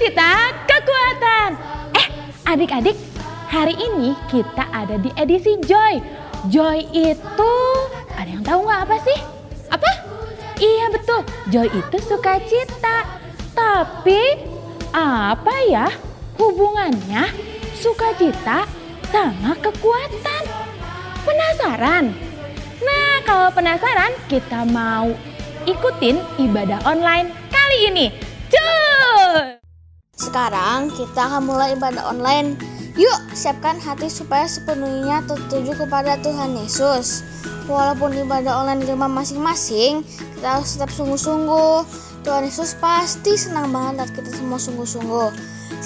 Sukacita, kekuatan. Adik-adik, hari ini kita ada di edisi Joy. Joy itu, ada yang tahu nggak apa sih? Apa? Iya betul, Joy itu sukacita. Tapi apa ya hubungannya sukacita sama kekuatan? Penasaran? Nah, kalau penasaran, kita mau ikutin ibadah online kali ini. Cus! Sekarang kita akan mulai ibadah online. Yuk, siapkan hati supaya sepenuhnya tertuju kepada Tuhan Yesus. Walaupun ibadah online di rumah masing-masing, kita harus tetap sungguh-sungguh. Tuhan Yesus pasti senang banget lihat kita semua sungguh-sungguh.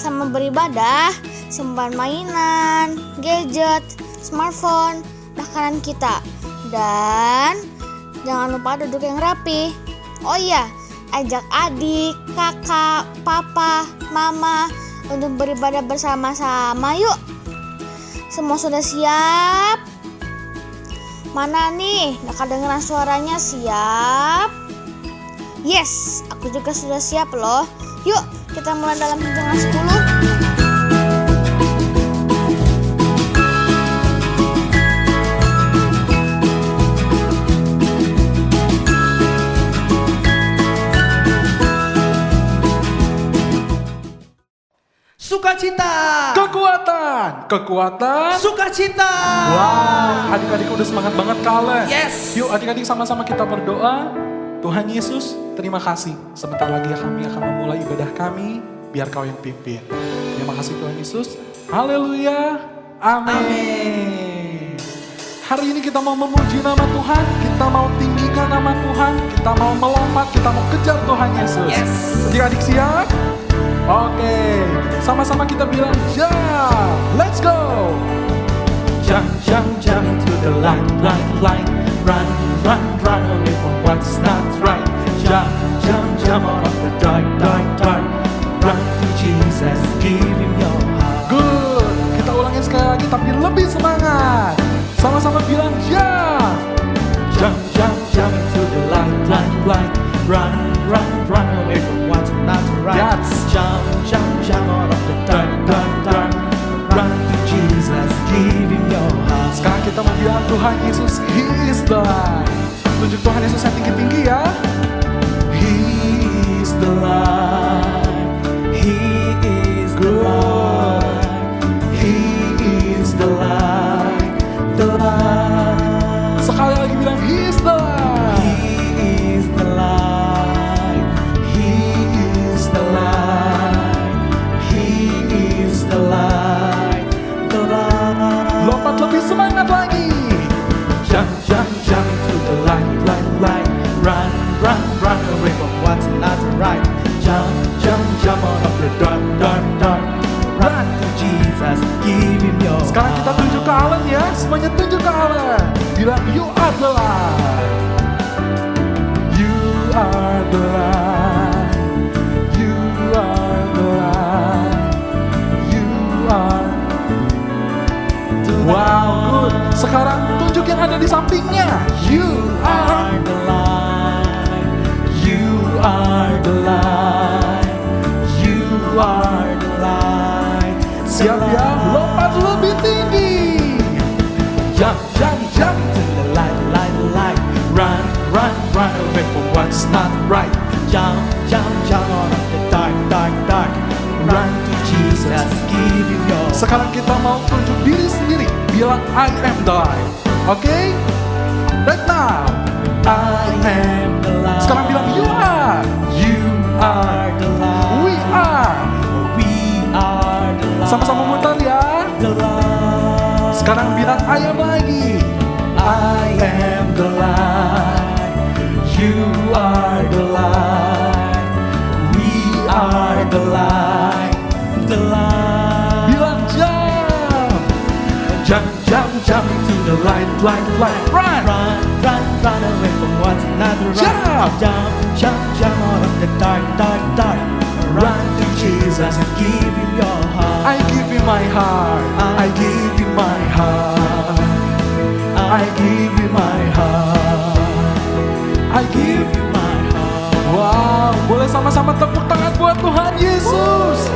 Selama beribadah, simpan mainan, gadget, smartphone, makanan kita. Dan jangan lupa duduk yang rapi. Oh iya, ajak adik, kakak, papa, mama untuk beribadah bersama-sama yuk. Semua sudah siap? Mana nih? Gak kedengeran suaranya. Siap? Yes, aku juga sudah siap loh. Yuk, kita mulai dalam hitungan 10. Sukacita, kekuatan, sukacita. Wah, adik-adik udah semangat banget kalian. Yes. Yuk adik-adik sama-sama kita berdoa. Tuhan Yesus, terima kasih. Sebentar lagi kami akan memulai ibadah kami, biar Kau yang pimpin. Terima kasih Tuhan Yesus. Haleluya. Amin. Hari ini kita mau memuji nama Tuhan, kita mau tinggikan nama Tuhan, kita mau melompat, kita mau kejar Tuhan Yesus. Yes. Adik-adik siap? Oke, sama-sama kita bilang jump, let's go. Jump, jump, jump into the light, light, light. Run, run, run away from what's not right. Jump, jump, jump out of the dark, dark, dark. Run to Jesus, give Him your heart. Good, kita ulangin sekali lagi tapi lebih semangat. Sama-sama bilang jump. Jump, jump, jump into the light, light, light. Run, run, run away from what's not right. Yes. Jump, jump, jump out of the dark, dark, dark. Run to Jesus, give Him your heart. Sekarang kita mau bilang Tuhan Yesus, He is the light. Tunjuk Tuhan Yesus yang tinggi-tinggi ya. He is the light. He is the light. He is the light. The light. Sekali lagi bilang He is the light. He is the light. He is the light. He is the light. The light. Lompat lebih semangat lagi. Jump, jump, jump into the light, light, light. Run, run, run away from what's not right. Jump, jump, jump out of the dark, dark, dark. Run to Jesus, give Him your heart. Sekarang kita tunjuk ke Alan ya. Semuanya tunjuk ke Alan. Bilang you are the light. You are the light. You are the light. You are the light. Wow, good. Sekarang tunjuk yang ada di sampingnya. You are the light. You are the light. You are the light. siap ya. Lompat lebih tinggi. Jump, jump, jump to the light, light, light. Run, run, run away from what's not right. Jump, jump, jump out of the dark, dark, dark. Run to Jesus, give Him your heart. Sekarang kita mau tunjuk diri sendiri. Bilang I am the light. Oke? Right now. I am the light. Sekarang bilang you are. You are the light. We are. We are the light. Sama-sama muter ya. The light. Sekarang bilang I am lagi. I am the light. You are the light. We are the light. The light. Bilang jump. Jump, jump, jump into the light, light, light. Run. Run, run, run away from what's not right. Jump. Jump, jump, jump out of the dark, dark, dark. Run to Jesus and give Him your heart. I give you my heart. I give you my heart. I give you my heart. I give you my heart. Wow, boleh sama-sama tepuk tangan buat Tuhan Yesus.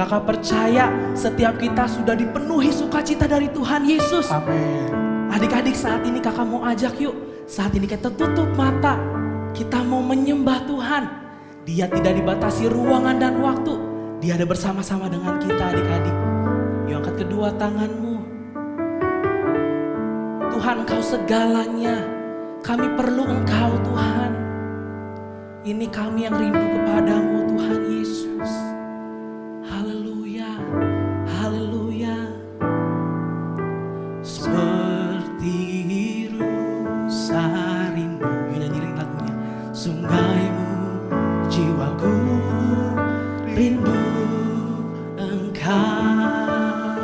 kakak percaya setiap kita sudah dipenuhi sukacita dari Tuhan Yesus. Amin. Adik-adik, saat ini kakak mau ajak yuk. Saat ini kita tutup mata. Kita mau menyembah Tuhan. Dia tidak dibatasi ruangan dan waktu. Dia ada bersama-sama dengan kita, adik-adik. Yuk angkat kedua tanganmu. Tuhan, Engkau segalanya. Kami perlu Engkau, Tuhan. Ini kami yang rindu kepadamu, Tuhan Yesus. Haleluya, haleluya. Seperti rusa rindu, yuk nyanyiin lagunya. Sungaimu, jiwaku rindu Engkau.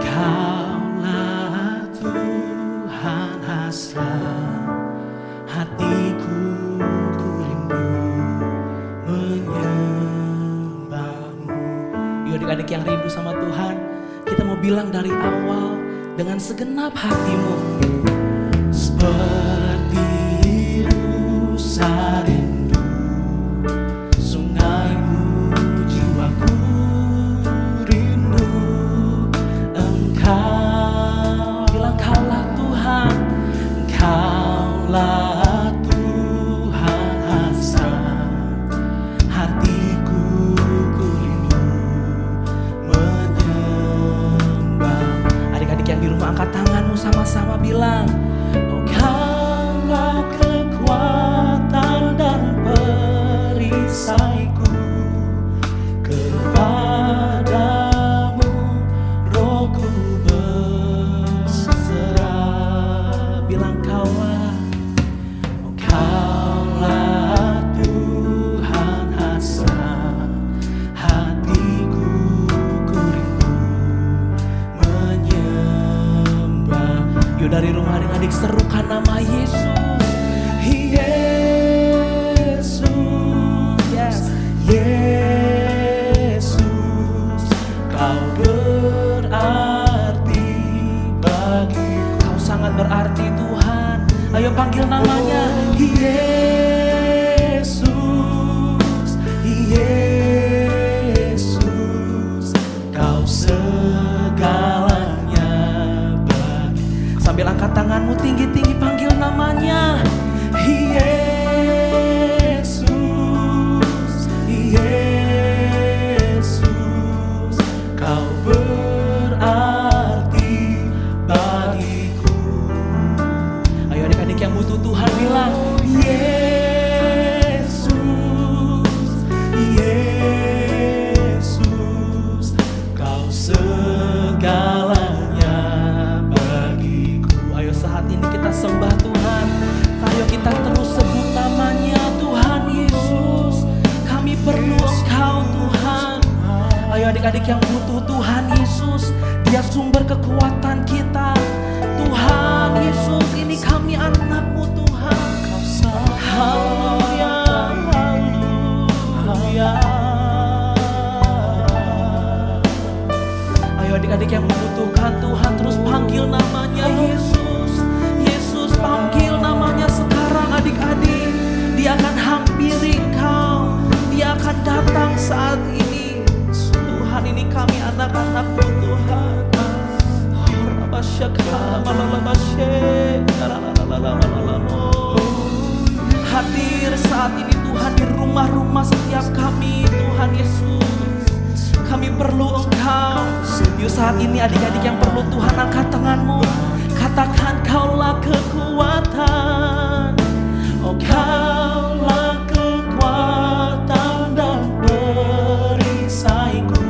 Kaulah Tuhan hasrat hatiku, ku rindu menyembahmu. Yuk adik-adik yang rindu sama Tuhan, kita mau bilang dari awal dengan segenap hatimu. Seperti rusa rindu, sungaimu, jiwaku rindu Engkau. Bilang Kaulah Tuhan, Kaulah Tuhan hasrat hatiku, ku rindu menyembah. Adik-adik yang di rumah angkat tanganmu sama-sama bilang, oh Kaulah kekuatan dan perisaiku, kepadamu rohku berserah. Bilang Kaulah, oh Kaulah Tuhan hasrat hatiku, ku rindu menyembah. Yuk dari rumah adik-adik serukan nama Yesus. Yesus, yes, Yesus, Kau berarti bagiku. Kau sangat berarti Tuhan. Ayo panggil namanya. Yesus, Yesus, Kau segalanya bagi. Sambil angkat tanganmu tinggi-tinggi panggil namanya. Yesus, Yesus, Kau berarti bagiku. Ayo adik-adik yang butuh Tuhan bilang, Yesus, Yesus, Kau segalanya bagiku. Ayo saat ini kita sembah Tuhan. Ayo kita terus sebut namanya Tuhan Yesus. Kami perlu Engkau Tuhan. Ayo adik-adik yang butuh Tuhan Yesus, Dia sumber kekuatan kita. Tuhan Yesus, ini kami anak-Mu Tuhan. Haleluya, haleluya. Ayo adik-adik yang membutuhkan Tuhan, terus panggil namanya Yesus. Yesus, panggil namanya sekarang adik-adik. Dia akan hampiri engkau. Dia akan datang saat ini. Tuhan, ini kami anak-anak-Mu Tuhan. Hadir saat ini Tuhan di rumah-rumah setiap kami Tuhan Yesus. Kami perlu Engkau. Yuk saat ini adik-adik yang perlu Tuhan, angkat tanganmu. Katakan Kaulah kekuatan. Oh Kaulah kekuatan dan perisaiku,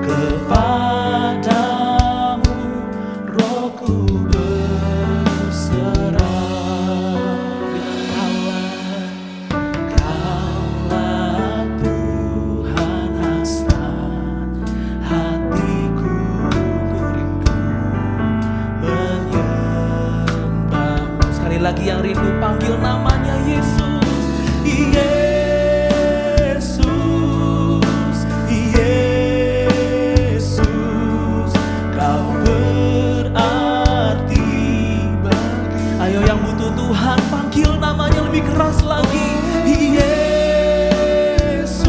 kepadamu rohku berserah. Kaulah Tuhan hasrat hatiku, ku rindu menyembahmu. Sekali lagi yang rindu panggil namanya Yesus. Yesus, Yesus, Kau berarti bagi. Ayo yang butuh Tuhan panggil namanya lebih keras lagi. Yesus,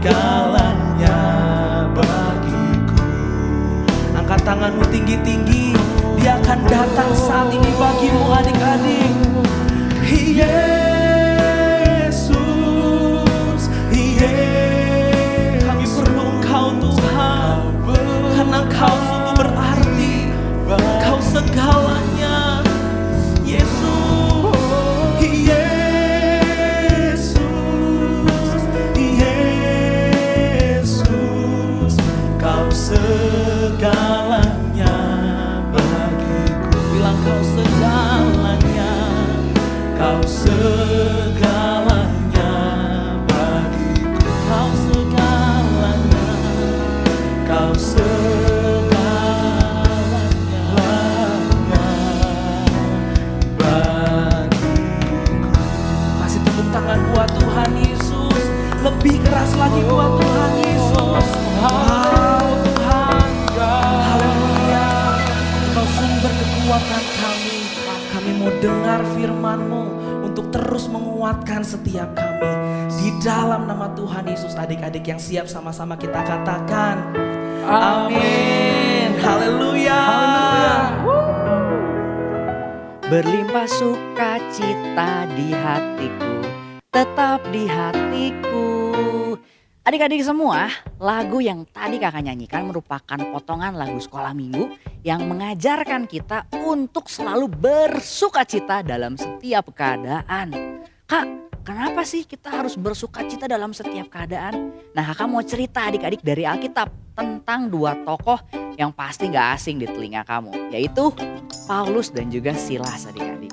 segalanya bagiku. Angkat tanganmu tinggi-tinggi, Dia akan datang saat ini bagimu adik-adik. Yesus, kami perlu Engkau Tuhan, karena Engkau sungguh berarti, Engkau segalanya. Yesus, Kau segalanya bagiku. Bilang Kau segalanya, Kau segalanya bagiku. Kau segalanya, Kau segalanya bagiku. Kasih tepuk tangan buat Tuhan Yesus. Lebih keras lagi buat Tuhan Yesus. Wow, Tuhan, haleluya. Engkau sumber kekuatan kami. Kami mau dengar firman-Mu untuk terus menguatkan setiap kami. Di dalam nama Tuhan Yesus, adik-adik yang siap sama-sama kita katakan amin. Haleluya. Berlimpah sukacita di hatiku, tetap di hatiku. Adik-adik semua, lagu yang tadi kakak nyanyikan merupakan potongan lagu sekolah minggu yang mengajarkan kita untuk selalu bersukacita dalam setiap keadaan. Kak, kenapa sih kita harus bersukacita dalam setiap keadaan? Nah, kakak mau cerita adik-adik dari Alkitab tentang dua tokoh yang pasti gak asing di telinga kamu, yaitu Paulus dan juga Silas adik-adik.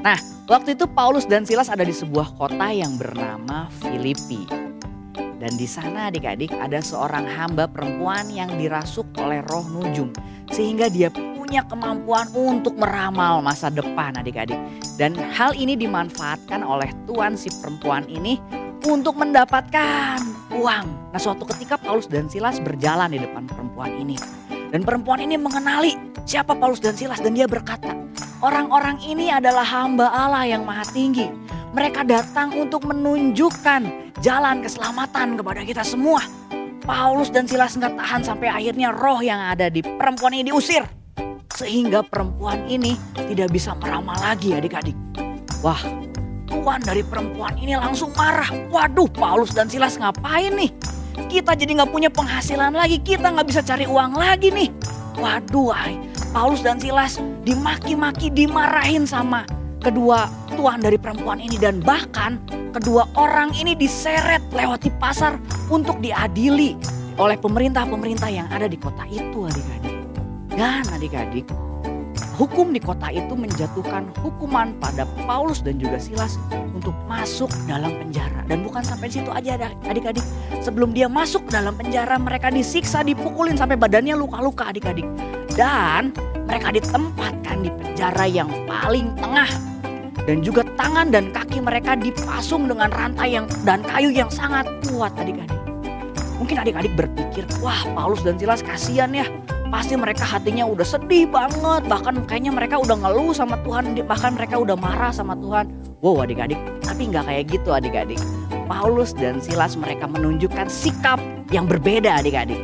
Nah, waktu itu Paulus dan Silas ada di sebuah kota yang bernama Filipi. Dan di sana adik-adik ada seorang hamba perempuan yang dirasuk oleh roh nujum. Sehingga dia punya kemampuan untuk meramal masa depan adik-adik. Dan hal ini dimanfaatkan oleh tuan si perempuan ini untuk mendapatkan uang. Nah, suatu ketika Paulus dan Silas berjalan di depan perempuan ini. Dan perempuan ini mengenali siapa Paulus dan Silas dan dia berkata, orang-orang ini adalah hamba Allah yang maha tinggi. Mereka datang untuk menunjukkan jalan keselamatan kepada kita semua. Paulus dan Silas nggak tahan sampai akhirnya roh yang ada di perempuan ini diusir. Sehingga perempuan ini tidak bisa meramal lagi adik-adik. Wah, tuan dari perempuan ini langsung marah. Waduh, Paulus dan Silas ngapain nih? Kita jadi nggak punya penghasilan lagi, kita nggak bisa cari uang lagi nih. Waduh, Paulus dan Silas dimaki-maki, dimarahin sama kedua tuan dari perempuan ini. Dan bahkan kedua orang ini diseret lewati pasar untuk diadili oleh pemerintah-pemerintah yang ada di kota itu adik-adik. Dan adik-adik, hukum di kota itu menjatuhkan hukuman pada Paulus dan juga Silas untuk masuk dalam penjara. Dan bukan sampai situ aja adik-adik. Sebelum dia masuk dalam penjara, mereka disiksa, dipukulin sampai badannya luka-luka adik-adik. Dan mereka ditempatkan di penjara yang paling tengah. Dan juga tangan dan kaki mereka dipasung dengan rantai dan kayu yang sangat kuat adik-adik. Mungkin adik-adik berpikir, wah Paulus dan Silas kasihan ya. Pasti mereka hatinya udah sedih banget. Bahkan kayaknya mereka udah ngeluh sama Tuhan. Bahkan mereka udah marah sama Tuhan. Wow adik-adik, tapi gak kayak gitu adik-adik. Paulus dan Silas mereka menunjukkan sikap yang berbeda adik-adik.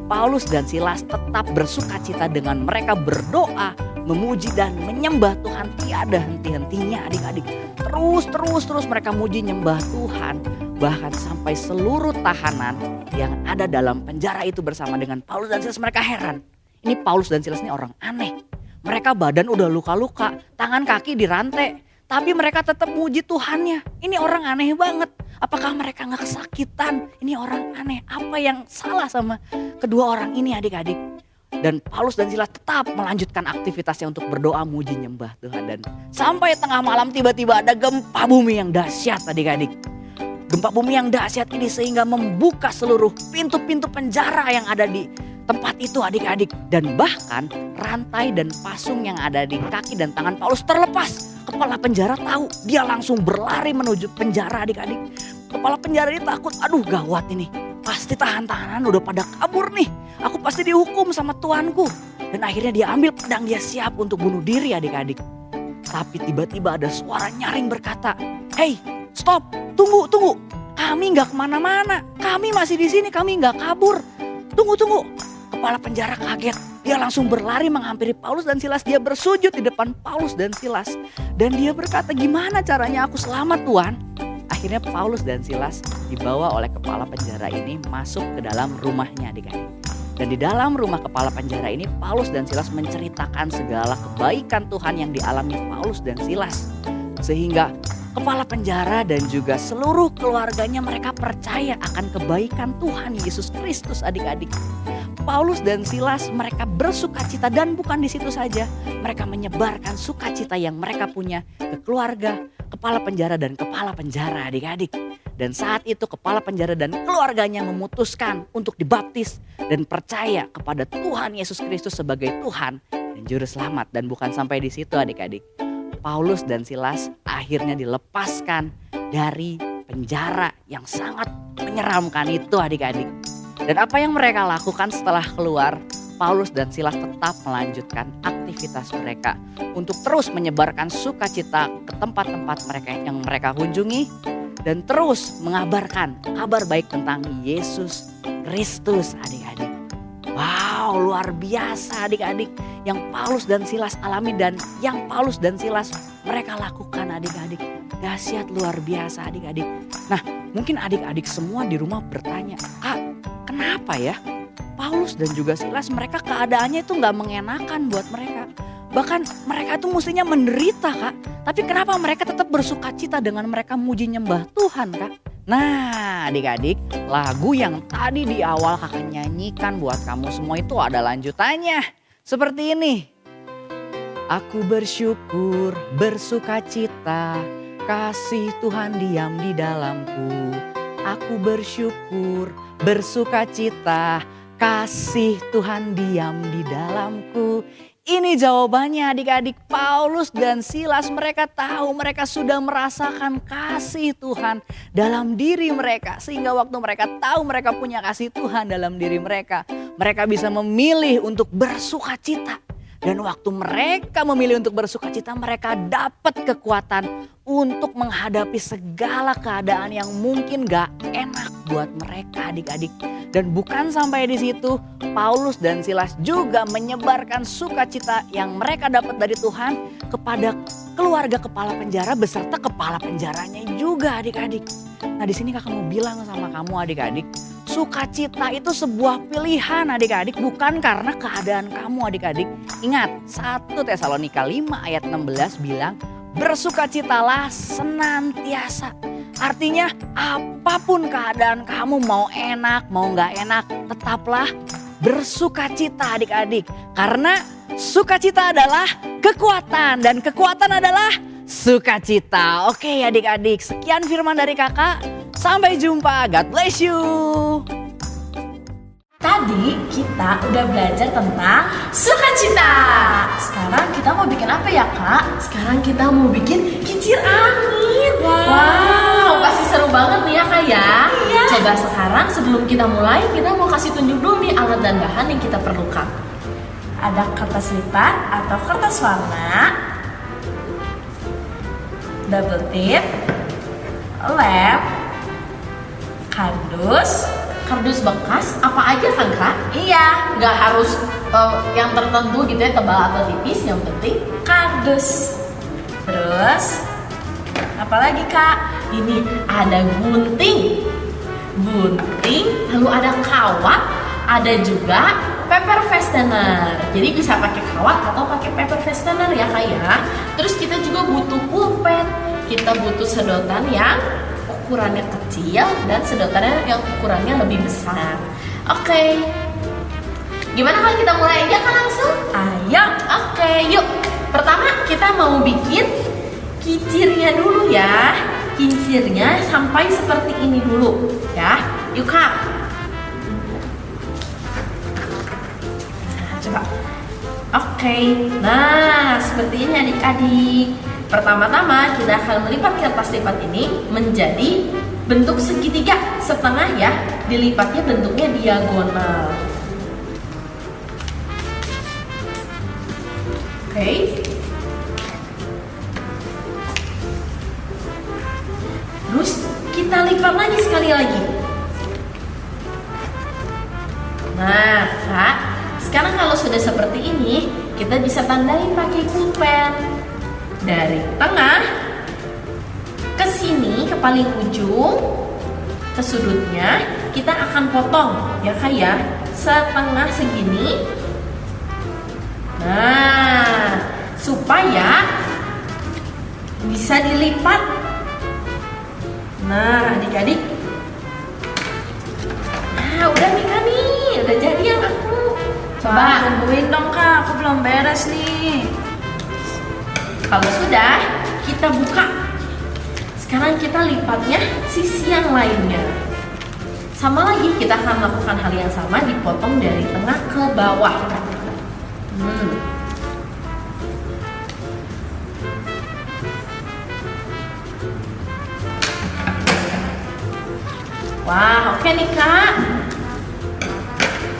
Paulus dan Silas tetap bersukacita dengan mereka berdoa, memuji dan menyembah Tuhan tiada henti-hentinya adik-adik. Terus mereka muji nyembah Tuhan. Bahkan sampai seluruh tahanan yang ada dalam penjara itu bersama dengan Paulus dan Silas mereka heran. Ini Paulus dan Silas ini orang aneh. Mereka badan udah luka-luka, tangan kaki dirantai. Tapi mereka tetap muji Tuhannya. Ini orang aneh banget. Apakah mereka gak kesakitan? Ini orang aneh. Apa yang salah sama kedua orang ini adik-adik? Dan Paulus dan Silas tetap melanjutkan aktivitasnya untuk berdoa muji nyembah Tuhan. Dan sampai tengah malam tiba-tiba ada gempa bumi yang dahsyat adik-adik. Gempa bumi yang dahsyat ini sehingga membuka seluruh pintu-pintu penjara yang ada di tempat itu adik-adik. Dan bahkan rantai dan pasung yang ada di kaki dan tangan Paulus terlepas. Kepala penjara tahu, dia langsung berlari menuju penjara adik-adik. Kepala penjara ini takut, aduh gawat ini. Pasti tahan-tahanan udah pada kabur nih. Aku pasti dihukum sama tuanku. Dan akhirnya dia ambil pedang, dia siap untuk bunuh diri adik-adik. Tapi tiba-tiba ada suara nyaring berkata, "Hey, stop, tunggu. kami nggak kemana-mana, kami masih di sini, kami nggak kabur. Tunggu. Kepala penjara kaget. Dia langsung berlari menghampiri Paulus dan Silas. Dia bersujud di depan Paulus dan Silas. Dan dia berkata, gimana caranya aku selamat Tuhan? Akhirnya Paulus dan Silas dibawa oleh kepala penjara ini masuk ke dalam rumahnya adik-adik. Dan di dalam rumah kepala penjara ini Paulus dan Silas menceritakan segala kebaikan Tuhan yang dialami Paulus dan Silas. Sehingga kepala penjara dan juga seluruh keluarganya mereka percaya akan kebaikan Tuhan Yesus Kristus adik-adik. Paulus dan Silas mereka bersukacita dan bukan di situ saja. Mereka menyebarkan sukacita yang mereka punya ke keluarga, kepala penjara dan kepala penjara adik-adik. Dan saat itu kepala penjara dan keluarganya memutuskan untuk dibaptis dan percaya kepada Tuhan Yesus Kristus sebagai Tuhan dan Juru Selamat. Dan bukan sampai di situ adik-adik. Paulus dan Silas akhirnya dilepaskan dari penjara yang sangat menyeramkan itu adik-adik. Dan apa yang mereka lakukan setelah keluar, Paulus dan Silas tetap melanjutkan aktivitas mereka untuk terus menyebarkan sukacita ke tempat-tempat mereka yang mereka kunjungi dan terus mengabarkan kabar baik tentang Yesus Kristus adik-adik. Wow, luar biasa adik-adik yang Paulus dan Silas alami dan yang Paulus dan Silas mereka lakukan adik-adik. Dahsyat luar biasa adik-adik. Nah, mungkin adik-adik semua di rumah bertanya, Kak, kenapa ya Paulus dan juga Silas mereka keadaannya itu gak mengenakan buat mereka. Bahkan mereka itu mestinya menderita Kak. Tapi kenapa mereka tetap bersukacita dengan mereka muji nyembah Tuhan Kak? Nah adik-adik, lagu yang tadi di awal Kakak nyanyikan buat kamu semua itu ada lanjutannya. Seperti ini. Aku bersyukur, bersukacita, kasih Tuhan diam di dalamku. Aku bersyukur, bersukacita, kasih Tuhan diam di dalamku. Ini jawabannya adik-adik. Paulus dan Silas mereka tahu mereka sudah merasakan kasih Tuhan dalam diri mereka. Sehingga waktu mereka tahu mereka punya kasih Tuhan dalam diri mereka, mereka bisa memilih untuk bersukacita. Dan waktu mereka memilih untuk bersukacita, mereka dapat kekuatan untuk menghadapi segala keadaan yang mungkin gak enak buat mereka adik-adik. Dan bukan sampai di situ, Paulus dan Silas juga menyebarkan sukacita yang mereka dapat dari Tuhan kepada keluarga kepala penjara beserta kepala penjaranya juga adik-adik. Nah di sini Kakak mau bilang sama kamu adik-adik, sukacita itu sebuah pilihan adik-adik, bukan karena keadaan kamu adik-adik. Ingat 1 Tesalonika 5 ayat 16 bilang, bersukacitalah senantiasa. Artinya apapun keadaan kamu, mau enak mau gak enak, tetaplah bersukacita adik-adik. Karena sukacita adalah kekuatan dan kekuatan adalah sukacita. Oke adik-adik, sekian firman dari Kakak. Sampai jumpa, God bless you. Tadi kita udah belajar tentang sukacita. Sekarang kita mau bikin apa ya Kak? Sekarang kita mau bikin kincir angin. Wow, pasti seru banget nih ya Kak ya. Iya. Coba sekarang sebelum kita mulai, kita mau kasih tunjuk dulu nih alat dan bahan yang kita perlukan. Ada kertas lipat atau kertas warna, double tip, lem, kardus bekas, apa aja kan Kak? Iya, nggak harus yang tertentu gitu ya, tebal atau tipis, yang penting kardus. Terus, apalagi Kak? Ini ada gunting, lalu ada kawat, ada juga paper fastener. Jadi bisa pakai kawat atau pakai paper fastener ya Kak ya. Terus kita juga butuh pulpen, kita butuh sedotan yang ukurannya kecil dan sedotannya yang ukurannya lebih besar. Oke. Gimana kalau kita mulai aja Kak langsung? Ayo. Oke, yuk. Pertama kita mau bikin kincirnya dulu ya. Kincirnya sampai seperti ini dulu ya. Yuk Kak. Nah, coba. Oke. Nah, seperti ini adik-adik. Pertama-tama kita akan melipat kertas lipat ini menjadi bentuk segitiga setengah ya. Dilipatnya bentuknya diagonal. Oke. Terus kita Kita lipat lagi sekali lagi. Nah, Kak, sekarang kalau sudah seperti ini, kita bisa tandain pakai pulpen. Dari tengah ke sini, ke paling ujung, ke sudutnya, kita akan potong, ya Kak ya, setengah segini. Nah, supaya bisa dilipat. Nah, adik-adik. Nah, udah nih Kak nih, udah jadi yang aku. Coba Tungguin dong Kak, aku belum beres nih. kalau sudah, kita buka. Sekarang kita lipatnya sisi yang lainnya. Sama lagi, kita akan melakukan hal yang sama, dipotong dari tengah ke bawah. Wah, oke nih Kak.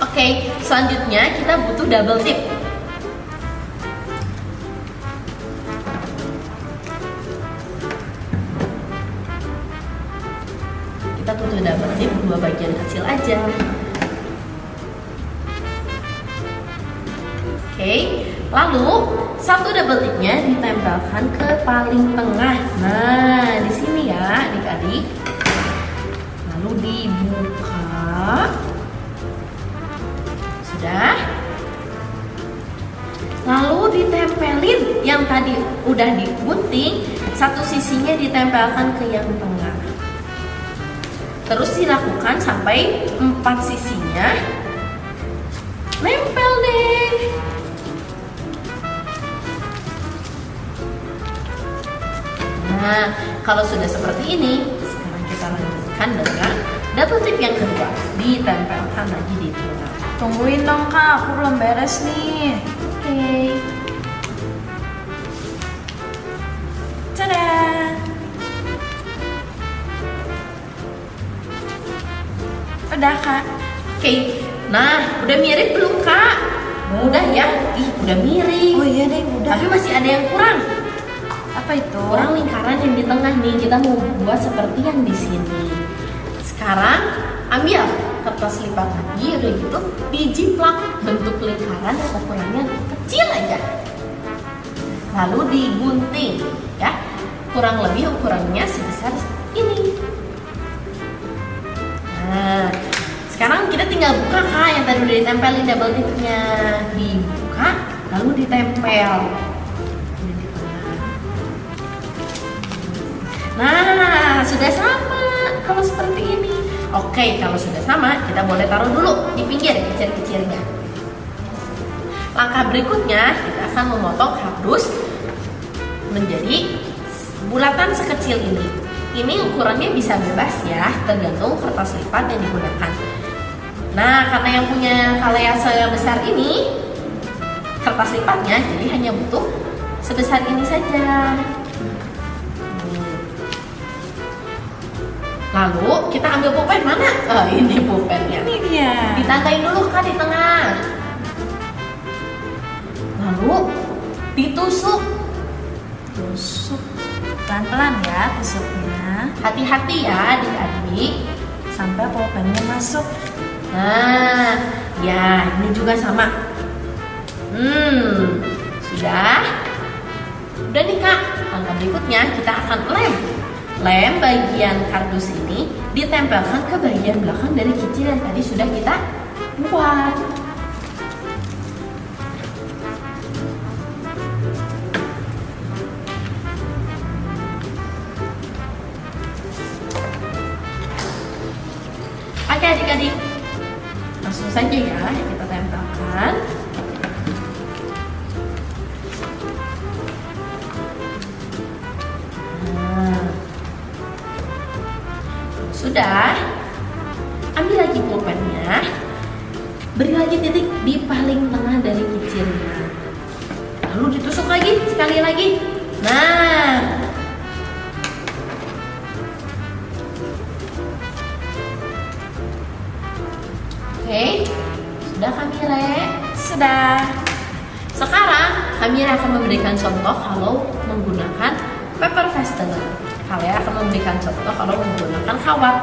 Oke, selanjutnya kita butuh double tip. Kita butuh double tip dua bagian kecil aja. Oke, lalu satu double tipnya ditempelkan ke paling tengah. Nah, di sini ya, adik-adik. Lalu dibuka. Sudah. Lalu ditempelin yang tadi udah digunting, satu sisinya ditempelkan ke yang tengah. Terus dilakukan sampai 4 sisinya nempel deh. Nah, kalau sudah seperti ini, sekarang kita lanjutkan dengan double tip yang kedua, ditempelkan lagi di tengah. Tungguin dong Kak, aku belum beres nih. Oke. Tada! Udah Kak. Oke. Nah, udah mirip belum Kak? Udah ya? Ih, udah mirip. Oh iya deh, udah. Tapi masih ada yang kurang. Apa itu? Kurang lingkaran yang di tengah nih. Kita mau buat seperti yang di sini. Sekarang ambil kertas lipat lagi, udah gitu dijiplak bentuk lingkaran yang ukurannya kecil aja. Lalu digunting, ya. Kurang lebih ukurannya sebesar ini. Nah, sekarang kita tinggal buka Kak yang tadi udah ditempelin double tipnya. Dibuka, lalu ditempel. Nah, sudah sama kalau seperti ini. Oke, kalau sudah sama, kita boleh taruh dulu di pinggir kecil-kecilnya. Langkah berikutnya, kita akan memotong kardus menjadi bulatan sekecil ini. Ini ukurannya bisa bebas ya, tergantung kertas lipat yang digunakan. Nah, karena yang punya kalea sebesar ini, kertas lipatnya jadi hanya butuh sebesar ini saja. Lalu kita ambil pulpen mana? Oh, ini pulpennya. Ini dia. Ditandain dulu Kak di tengah. Lalu ditusuk. Tusuk. Pelan-pelan ya tusuknya. Hati-hati ya adik-adik. Sampai pulpennya masuk. Nah, ya ini juga sama. Sudah. Udah nih Kak. Langkah berikutnya kita akan lem. Lem bagian kardus ini ditempelkan ke bagian belakang dari kicil yang tadi sudah kita buat. Oke adik-adik, langsung saja ya kita tempelkan. Sudah, ambil lagi pulpennya, beri lagi titik di paling tengah dari kicilnya. Lalu ditusuk lagi, sekali lagi. Nah, oke, sudah Kamire? Sudah. Sekarang Kamire akan memberikan contoh kalau menggunakan paper fastener. Kalian akan memberikan contoh kalau menggunakan kawat.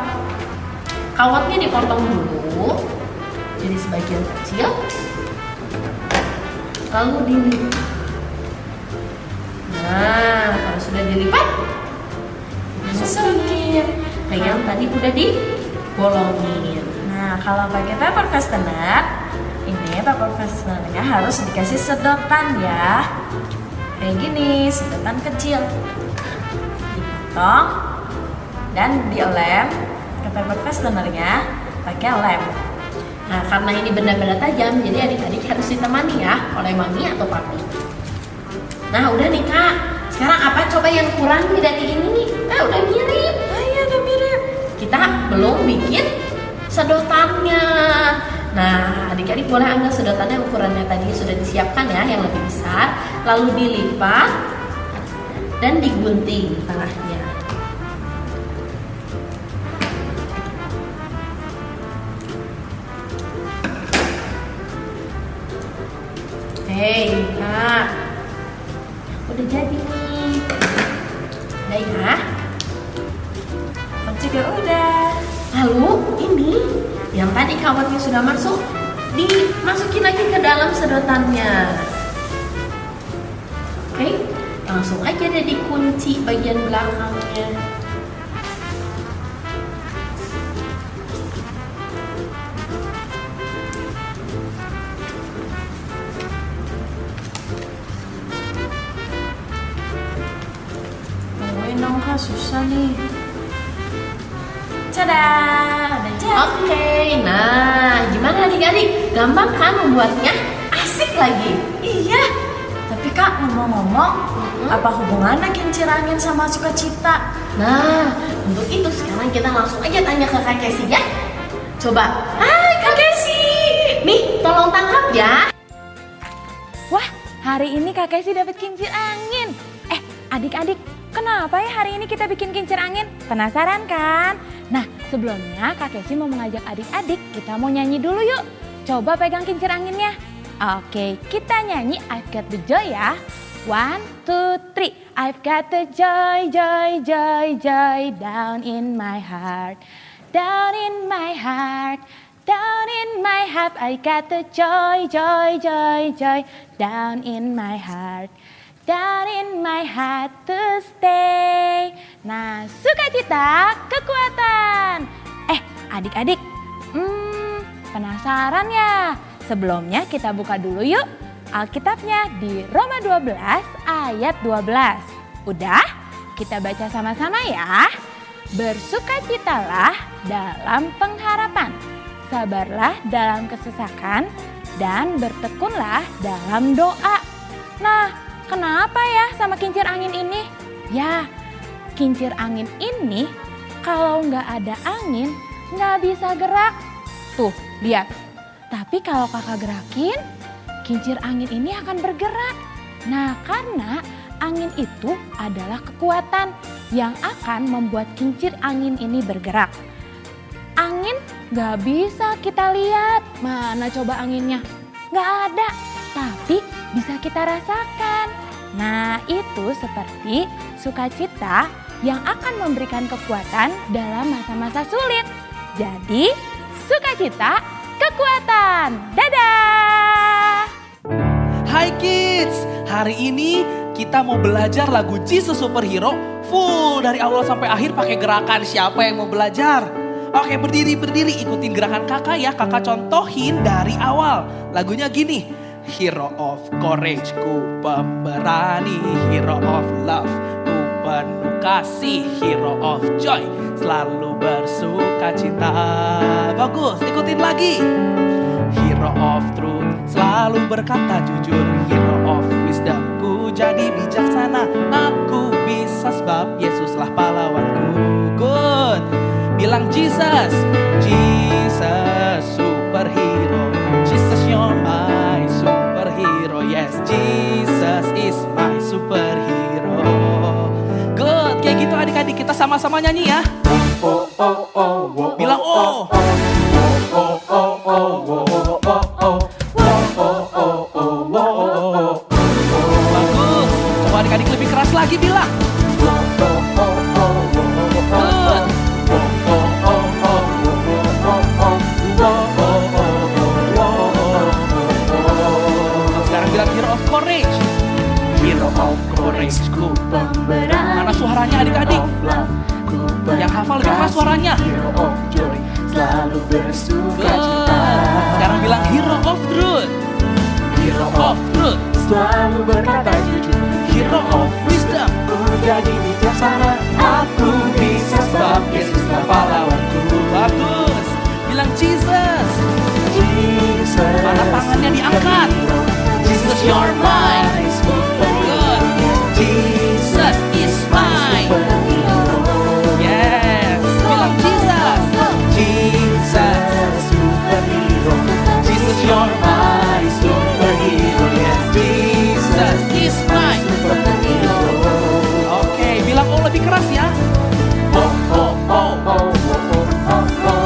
Kawatnya dipotong dulu jadi sebagian kecil, lalu dilipat. Nah, kalau sudah dilipat, masukin. Nah, yang tadi udah dibolongin. Nah, kalau pakai paper fastener, ini paper fastenernya harus dikasih sedotan ya. Kayak gini, sedotan kecil. Dipotong dan dilem ke paper fastenernya pakai lem. Nah, karena ini benda-benda tajam, jadi adik-adik harus ditemani ya oleh mami atau papi. Nah, udah nih Kak. Sekarang apa coba yang kurang nih dari ini nih? Udah mirip. Iya, udah mirip. Kita belum bikin sedotannya. Nah, adik-adik boleh ambil sedotannya ukurannya tadi sudah disiapkan ya, yang lebih besar. Lalu dilipat dan digunting tengahnya. Hei, Kak. Udah jadi nih. Udah ya. Aku juga udah. Lalu ini yang tadi kawatnya sudah masuk, dimasukin lagi ke dalam sedotannya. Oke, langsung aja deh dikunci bagian belakangnya. Dong Kak, susah nih. Tada, udah jadi. Oke, nah gimana adik-adik? Gampang kan membuatnya? Asik lagi. Iya. Tapi Kak, ngomong-ngomong, apa hubungannya kincir angin sama sukacita? Nah, untuk itu sekarang kita langsung aja tanya ke Kak Kesi ya. Coba. Hai Kak Kesi. Nih, tolong tangkap ya. Wah, hari ini Kak Kesi dapat kincir angin. Adik-adik, kenapa ya hari ini kita bikin kincir angin? Penasaran kan? Nah, sebelumnya Kak Kesi mau mengajak adik-adik, kita mau nyanyi dulu yuk. Coba pegang kincir anginnya. Oke, kita nyanyi I've got the joy ya. 1, 2, 3. I've got the joy, joy, joy, joy down in my heart. Down in my heart. Down in my heart. I got the joy, joy, joy, joy down in my heart. Down in my heart to stay. Nah, sukacita, kekuatan. Adik-adik, penasaran ya? Sebelumnya kita buka dulu yuk Alkitabnya di Roma 12 ayat 12. Udah? Kita baca sama-sama ya. Bersukacitalah dalam pengharapan, sabarlah dalam kesesakan, dan bertekunlah dalam doa. Nah, kenapa ya sama kincir angin ini? Ya, kincir angin ini kalau nggak ada angin nggak bisa gerak. Tuh, lihat. Tapi kalau kakak gerakin, kincir angin ini akan bergerak. Nah, karena angin itu adalah kekuatan yang akan membuat kincir angin ini bergerak. Angin nggak bisa kita lihat. Mana coba anginnya? Nggak ada, tapi bisa kita rasakan. Nah, itu seperti sukacita yang akan memberikan kekuatan dalam masa-masa sulit. Jadi, sukacita, kekuatan. Dadah! Hai kids, hari ini kita mau belajar lagu Jesus Superhero full dari awal sampai akhir pakai gerakan. Siapa yang mau belajar? Oke, berdiri, ikutin gerakan kakak ya. Kakak contohin dari awal. Lagunya gini. Hero of courage, ku pemberani. Hero of love, ku penuh kasih. Hero of joy, selalu bersuka cita. Bagus, ikutin lagi. Hero of truth, selalu berkata jujur. Hero of wisdom, ku jadi bijaksana. Aku bisa sebab Yesuslah pahlawanku. Good. Bilang Jesus, Jesus superhero. Jesus you're my superhero. Yes, Jesus is my superhero. Good, kayak gitu adik-adik, kita sama-sama nyanyi ya. Bilang oh. Bagus, coba adik-adik lebih keras lagi bilang. suaranya adik-adik. Yang hafal lebih keras suaranya. Hero of joy, selalu bersuka Good. cita. Sekarang bilang hero of truth. Hero of truth. Selalu berkata jujur. Hero of wisdom. Ku jadi bijaksana, aku bisa sebab Yesuslah pahlawanku. Bagus. Bilang Jesus. Jesus, Mana tangannya diangkat. Jesus, you're mine. Good. Jesus is mine. Yes. Bilang Jesus. Jesus, superhero. Jesus, you're my superhero. Yes, Jesus is mine. superhero. Oke, bilang oh lebih keras ya. Oh, oh, oh, oh, oh, oh, oh,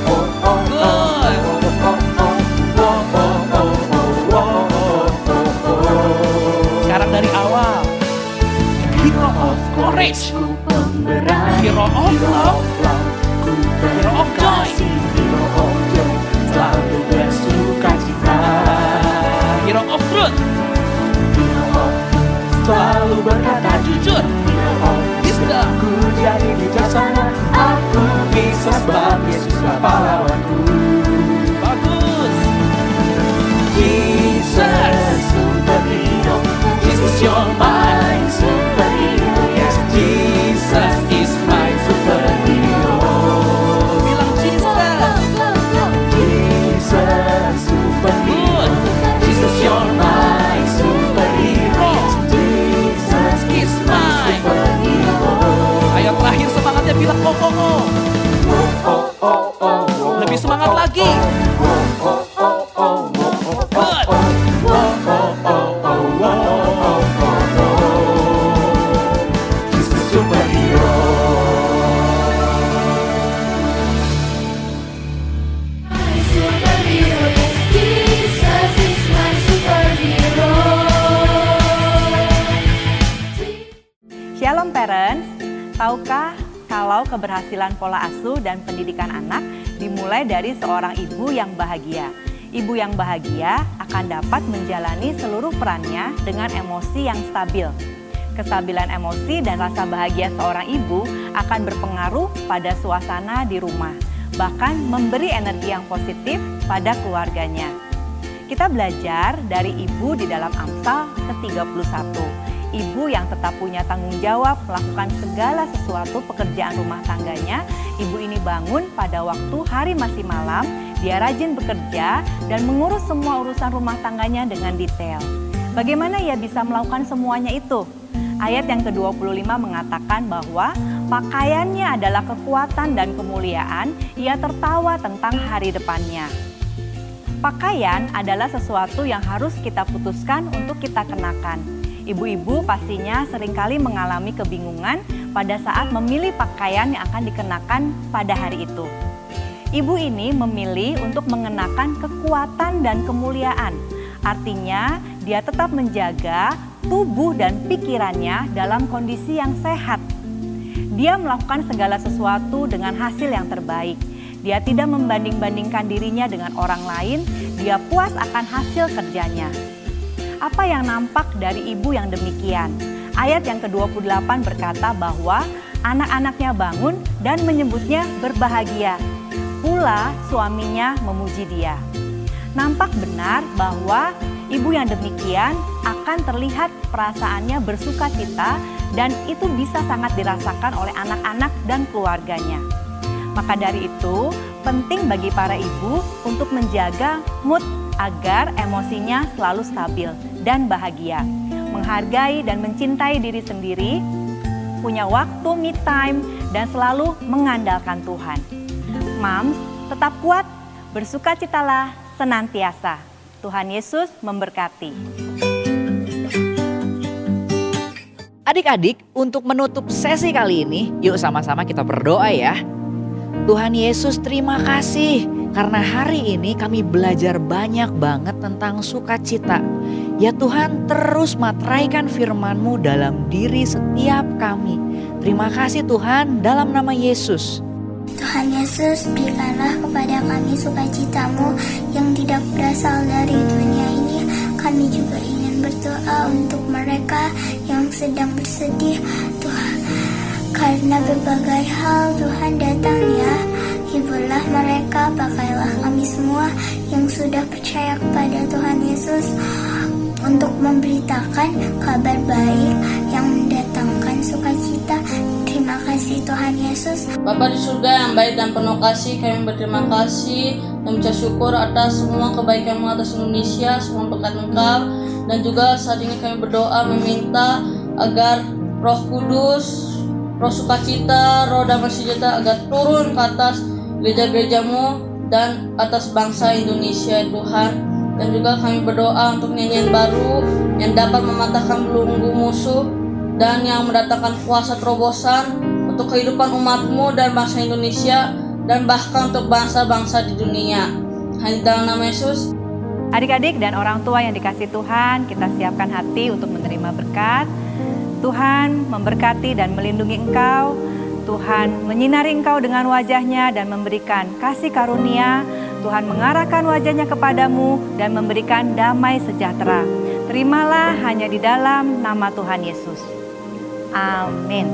oh, oh, Good. Sekarang dari awal. Hero of courage. Hero of love. Hero of joy. Selalu bersuka cita. Hero of truth. Selalu berkata Jujur. Wisdom. ku jadi bijaksana, aku bisa sebab Yesuslah pahlawanku. Bagus. Jesus, superhero. Jesus, you're my superhero. Yes, Jesus is my superhero. Bilang Jesus. Jesus, superhero. Good. Jesus, you're my superhero. Jesus Is mine. superhero. Ayo terakhir semangatnya bilang oh oh oh. Oh, oh, oh, oh. Lebih semangat lagi. Good. Jesus, superhero. Shalom parents, tahukah kalau keberhasilan pola asuh dan pendidikan anak dimulai dari seorang ibu yang bahagia? Ibu yang bahagia akan dapat menjalani seluruh perannya dengan emosi yang stabil. Kestabilan emosi dan rasa bahagia seorang ibu akan berpengaruh pada suasana di rumah, bahkan memberi energi yang positif pada keluarganya. Kita belajar dari ibu di dalam Amsal ke-31. Ibu yang tetap punya tanggung jawab melakukan segala sesuatu pekerjaan rumah tangganya. Ibu ini bangun pada waktu hari masih malam, dia rajin bekerja dan mengurus semua urusan rumah tangganya dengan detail. Bagaimana ia bisa melakukan semuanya itu? Ayat yang ke-25 mengatakan bahwa pakaiannya adalah kekuatan dan kemuliaan, ia tertawa tentang hari depannya. Pakaian adalah sesuatu yang harus kita putuskan untuk kita kenakan. Ibu-ibu pastinya seringkali mengalami kebingungan pada saat memilih pakaian yang akan dikenakan pada hari itu. Ibu ini memilih untuk mengenakan kekuatan dan kemuliaan. Artinya, dia tetap menjaga tubuh dan pikirannya dalam kondisi yang sehat. Dia melakukan segala sesuatu dengan hasil yang terbaik. Dia tidak membanding-bandingkan dirinya dengan orang lain, dia puas akan hasil kerjanya. Apa yang nampak dari ibu yang demikian? Ayat yang ke-28 berkata bahwa anak-anaknya bangun dan menyebutnya berbahagia. Pula suaminya memuji dia. Nampak benar bahwa ibu yang demikian akan terlihat perasaannya bersuka cita dan itu bisa sangat dirasakan oleh anak-anak dan keluarganya. Maka dari itu, penting bagi para ibu untuk menjaga mood agar emosinya selalu stabil dan bahagia. Menghargai dan mencintai diri sendiri, punya waktu me time, dan selalu mengandalkan Tuhan. Moms, tetap kuat, bersukacitalah senantiasa. Tuhan Yesus memberkati. Adik-adik, untuk menutup sesi kali ini, yuk sama-sama kita berdoa ya. Tuhan Yesus, terima kasih karena hari ini kami belajar banyak banget tentang sukacita. Ya Tuhan, terus materaikan firman-Mu dalam diri setiap kami. Terima kasih Tuhan, dalam nama Yesus. Tuhan Yesus, berikanlah kepada kami sukacita-Mu yang tidak berasal dari dunia ini. Kami juga ingin dan berdoa untuk mereka yang sedang bersedih Tuhan. Karena berbagai hal Tuhan datang ya. Hiburlah mereka, pakailah kami semua yang sudah percaya kepada Tuhan Yesus untuk memberitakan kabar baik yang mendatangkan sukacita. Terima kasih Tuhan Yesus. Bapa di surga yang baik dan penuh kasih, kami berterima kasih dan mengucap syukur atas semua kebaikan-Mu atas Indonesia, semua berkat Engkau. Dan juga saat ini kami berdoa meminta agar Roh Kudus, Roh sukacita, Roh damai sejahtera agar turun ke atas gereja-gereja-Mu dan atas bangsa Indonesia Tuhan. Dan juga kami berdoa untuk nyanyian baru yang dapat mematahkan belenggu musuh dan yang mendatangkan kuasa terobosan untuk kehidupan umat-Mu dan bangsa Indonesia dan bahkan untuk bangsa-bangsa di dunia. Hanya dalam nama Yesus. Adik-adik dan orang tua yang dikasih Tuhan, kita siapkan hati untuk menerima berkat. Tuhan memberkati dan melindungi engkau. Tuhan menyinari engkau dengan wajahnya dan memberikan kasih karunia. Tuhan mengarahkan wajahnya kepadamu dan memberikan damai sejahtera. Terimalah hanya di dalam nama Tuhan Yesus. Amin.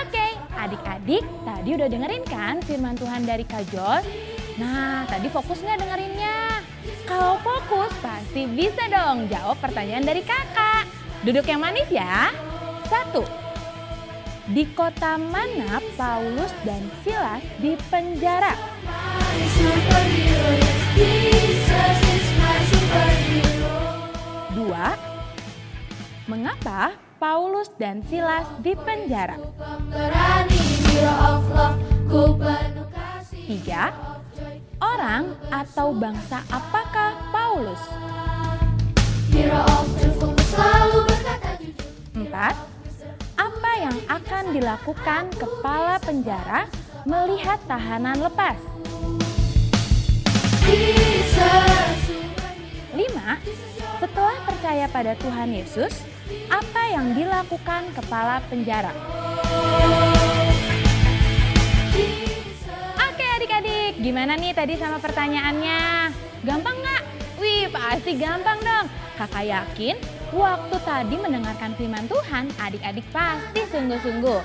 Oke, adik-adik tadi udah dengerin kan firman Tuhan dari Kak Jos? Nah, tadi fokus nggak dengerinnya? Kalau fokus pasti bisa dong jawab pertanyaan dari kakak. Duduk yang manis ya. 1. Di kota mana Paulus dan Silas dipenjara? 2. Mengapa Paulus dan Silas dipenjara? 3. Orang atau bangsa apakah Paulus? 4. Apa yang akan dilakukan kepala penjara melihat tahanan lepas? 5. Setelah percaya pada Tuhan Yesus, apa yang dilakukan kepala penjara? Oke adik-adik, gimana nih tadi sama pertanyaannya? Gampang nggak? Wih, pasti gampang dong. Kakak yakin waktu tadi mendengarkan firman Tuhan, adik-adik pasti sungguh-sungguh.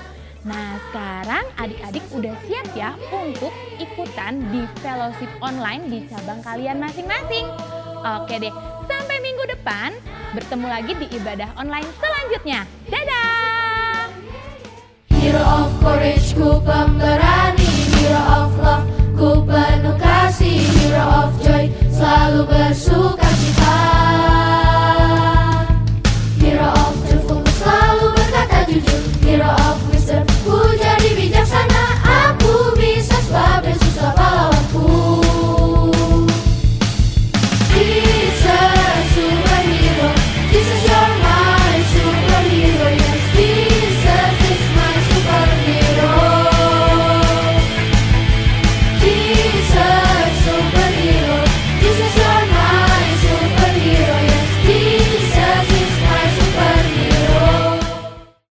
Nah, sekarang adik-adik udah siap ya untuk ikutan di fellowship online di cabang kalian masing-masing. Oke deh, sampai minggu depan bertemu lagi di ibadah online selanjutnya. Dadah! Hero of courage, ku pemberani. Hero of love, ku penuh kasih. Hero of joy, selalu bersuka cita. Hero of truthful, selalu berkata jujur. Hero of wisdom, ku jadi bijaksana.